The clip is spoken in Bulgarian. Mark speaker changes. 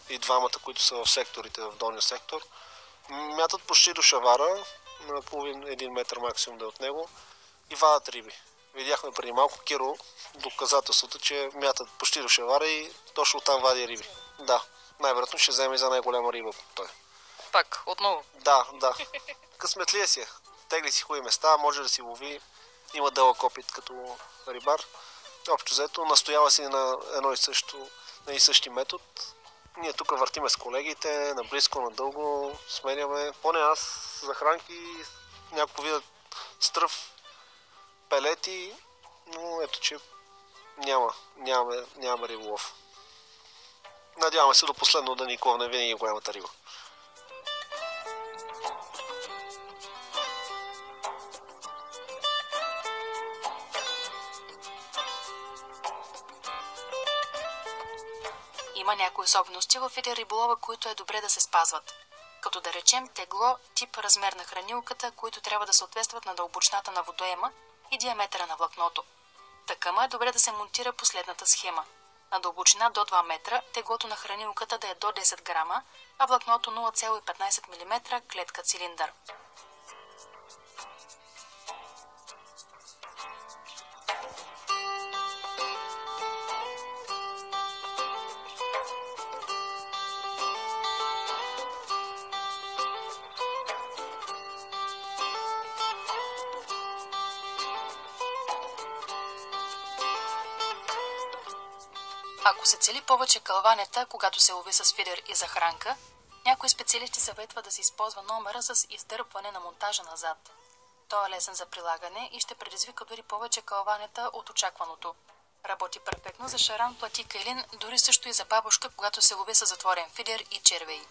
Speaker 1: и двамата, които са в секторите, в долния сектор, мятат почти до шавара, на половин един метър максимум да е от него и вадат риби. Видяхме преди малко Киро доказателството, че мятат почти до шавара и точно там вади риби. Да, най-вероятно ще вземе и за най-голяма риба той.
Speaker 2: Пак, отново.
Speaker 1: Да. Късметлия си е. Тегли си хубави места, може да си лови. Има дълъг опит като рибар. Общо взето, настоява си на на и същи метод. Ние тук въртиме с колегите, наблизко, надълго, сменяме. Поне аз за хранки някакво вида стръв, пелети, но ето, че нямаме риболов. Надяваме се до последно да ни кловне винаги голямата риба.
Speaker 3: Има някои особености в вида риболова, които е добре да се спазват. Като да речем тегло, тип, размер на хранилката, които трябва да съответстват на дълбочината на водоема и диаметъра на влакното. Такъма е добре да се монтира последната схема. На дълбочина до 2 метра, теглото на хранилката да е до 10 грама, а влакното 0,15 мм клетка цилиндър. Ако се цели повече кълванета, когато се лови с фидер и захранка, някои специалисти съветват да се използва номера с издърпване на монтажа назад. Той е лесен за прилагане и ще предизвика дори повече кълванета от очакваното. Работи перфектно за шаран, плати, кайлин, дори също и за бабушка, когато се лови с затворен фидер и червей.